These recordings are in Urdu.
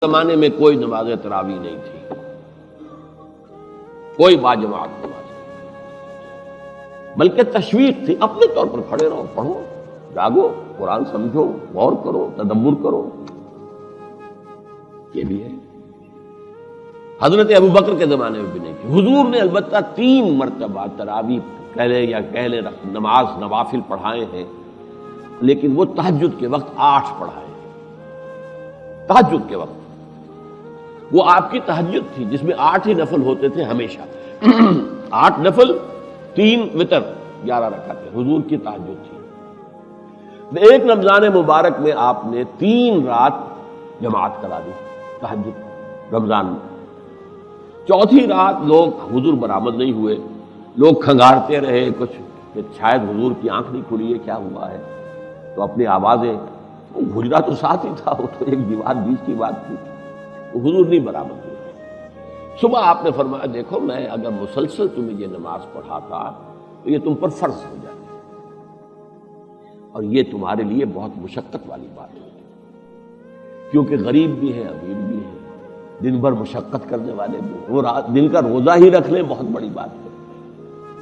زمانے میں کوئی نماز تراویح نہیں تھی، کوئی باجماعت نماز نہیں، بلکہ تشویق تھی، اپنے طور پر کھڑے رہو، پڑھو، جاگو، قرآن سمجھو، غور کرو، تدبر کرو، یہ بھی ہے۔ حضرت ابوبکر کے زمانے میں بھی نہیں تھی۔ حضور نے البتہ 3 مرتبہ تراویح کہہ لیں نماز نوافل پڑھائے ہیں، لیکن وہ تہجد کے وقت 8 پڑھائے ہیں۔ تہجد کے وقت وہ آپ کی تہجد تھی جس میں 8 ہی نفل ہوتے تھے ہمیشہ 8 نفل 3 وتر 11 رکعتیں حضور کی تہجد تھی۔ ایک رمضان مبارک میں آپ نے 3 رات جماعت کرا دی تہجد رمضان میں، 4تھی رات لوگ حضور برآمد نہیں ہوئے، لوگ کھنگارتے رہے کچھ کہ شاید حضور کی آنکھ نہیں کھلی ہے، کیا ہوا ہے، تو اپنی آوازیں، حجرہ تو ساتھ ہی تھا، وہ تو ایک دیوار بیچ کی بات تھی، حضور نہیں برآمد ہوئے۔ صبح آپ نے فرمایا دیکھو میں اگر مسلسل تمہیں یہ نماز پڑھاتا تو یہ تم پر فرض ہو جاتی، اور یہ تمہارے لیے بہت مشقت والی بات ہے، کیونکہ غریب بھی ہے، امیر بھی ہے، دن بھر مشقت کرنے والے بھی، وہ دن کا روزہ ہی رکھ لیں بہت بڑی بات ہے۔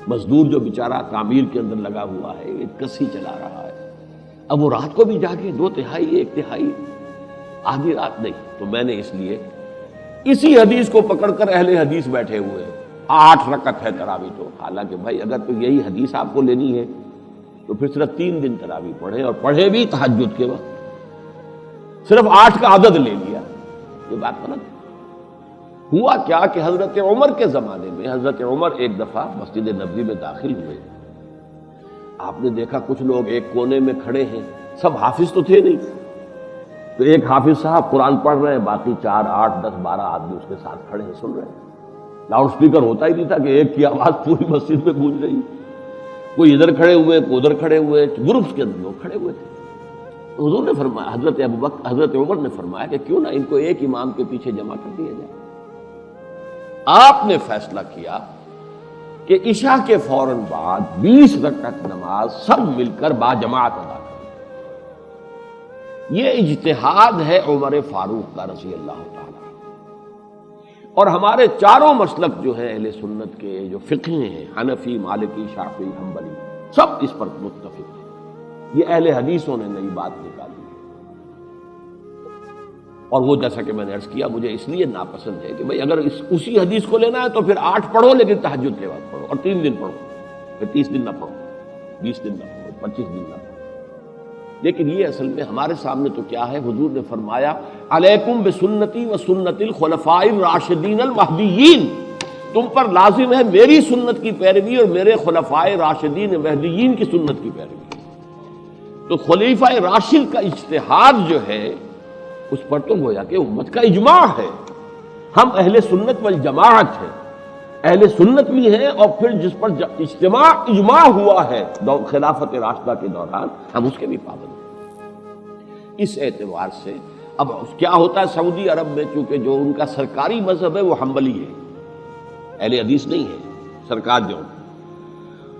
مزدور جو بیچارہ تعمیر کے اندر لگا ہوا ہے، ایک کسی چلا رہا ہے، اب وہ رات کو بھی جاگے 2/3 1/3 آدھی رات نہیں، تو میں نے اس لیے اسی حدیث کو پکڑ کر اہل حدیث بیٹھے ہوئے 8 رکعت ہے تراویح، تو حالانکہ بھائی اگر تو یہی حدیث آپ کو لینی ہے تو پھر صرف 3 دن تراویح پڑھیں، اور پڑھے بھی تہجد کے وقت، صرف 8 کا عدد لے لیا، یہ بات غلط ہے۔ ہوا کیا کہ حضرت عمر کے زمانے میں حضرت عمر ایک دفعہ مسجد نبوی میں داخل ہوئے، آپ نے دیکھا کچھ لوگ ایک کونے میں کھڑے ہیں، سب حافظ تو تھے نہیں، تو ایک حافظ صاحب قرآن پڑھ رہے ہیں، باقی 4 8 10 12 آدمی اس کے ساتھ کھڑے ہیں، سن رہے ہیں۔ لاؤڈ سپیکر ہوتا ہی نہیں تھا کہ ایک کی آواز پوری مسجد میں گونج رہی، کوئی ادھر کھڑے ہوئے، کوئی ادھر کھڑے ہوئے، گروپس کے اندر لوگ کھڑے ہوئے تھے۔ تو حضور نے فرمایا، حضرت عمر نے فرمایا کہ کیوں نہ ان کو ایک امام کے پیچھے جمع کر دیا جائے۔ آپ نے فیصلہ کیا کہ عشاء کے فوراً بعد 20 رکعت نماز سب مل کر باجماعت ادا کریں۔ یہ اجتہاد ہے عمر فاروق کا رضی اللہ تعالیٰ، اور ہمارے چاروں مسلک جو ہیں اہل سنت کے جو فقہ ہیں، حنفی، مالکی، شافعی، حنبلی، سب اس پر متفق ہیں۔ یہ اہل حدیثوں نے نئی بات نکالی، اور وہ جیسا کہ میں نے عرض کیا مجھے اس لیے ناپسند ہے کہ بھئی اگر اسی حدیث کو لینا ہے تو پھر 8 پڑھو لیکن تہجد کے وقت پڑھو، اور 3 دن پڑھو، پھر 30 دن نہ پڑھو، 20 دن نہ پڑھو، 25 دن نہ پڑھو۔ لیکن یہ اصل میں ہمارے سامنے تو کیا ہے، حضور نے فرمایا علیکم بسنتی و سنت الخلفاء الراشدین المہدیین، تم پر لازم ہے میری سنت کی پیروی اور میرے خلفاء راشدین مہدیین کی سنت کی پیروی۔ تو خلیفہ راشد کا اجتہاد جو ہے اس پر تو گویا کہ امت کا اجماع ہے، ہم اہل سنت والجماعت ہیں، اہل سنت بھی ہیں، اور پھر جس پر اجماع ہوا ہے خلافت راشدہ کے دوران ہم اس کے بھی پابند ہیں۔ اس اعتبار سے اب کیا ہوتا ہے سعودی عرب میں، چونکہ جو ان کا سرکاری مذہب ہے وہ حنبلی ہے، اہل حدیث نہیں ہے، سرکار جو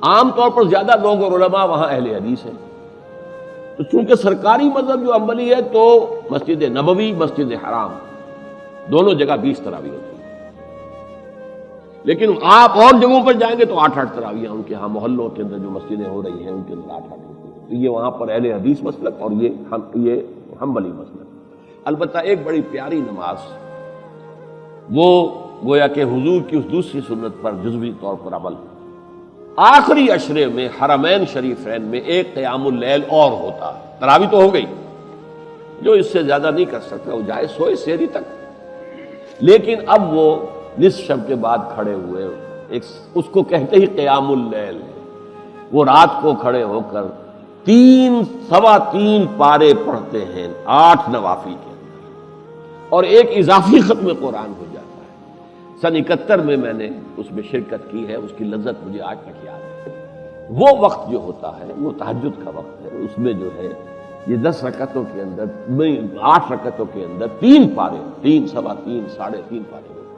عام طور پر زیادہ لوگ اور علماء وہاں اہل حدیث ہیں، تو چونکہ سرکاری مذہب جو حنبلی ہے تو مسجد نبوی، مسجد حرام دونوں جگہ 20 تراویح ہوتی ہیں، لیکن آپ اور جگہوں پر جائیں گے تو 8 تراویح ان کے ہاں محلوں کے اندر جو مسجدیں ہو رہی ہیں ان کے اندر 8 ہوتی ہیں۔ تو یہ وہاں پر اہل حدیث مسلک اور یہ حنبلی مسلک۔ البتہ ایک بڑی پیاری نماز، وہ گویا کہ حضور کی اس دوسری سنت پر جزوی طور پر عمل، آخری عشرے میں حرمین شریفین میں ایک قیام اللیل اور ہوتا ہے، تراویح تو ہو گئی، جو اس سے زیادہ نہیں کر سکتا وہ جائے سوئے سحری تک، لیکن اب وہ نصف شب کے بعد کھڑے ہوئے، اس کو کہتے ہی قیام اللیل، وہ رات کو کھڑے ہو کر 3 پارے پڑھتے ہیں 8 نوافل کے اندر، اور ایک اضافی ختم قرآن ہو جاتا ہے۔ سن 71 میں نے اس میں شرکت کی ہے، اس کی لذت مجھے آج تک یاد ہے۔ وہ وقت جو ہوتا ہے وہ تہجد کا وقت ہے، اس میں جو ہے یہ 10 رکعتوں کے اندر 8 رکعتوں کے اندر 3 پارے، 3 سوا 3 3.5 پارے ہوتے ہیں۔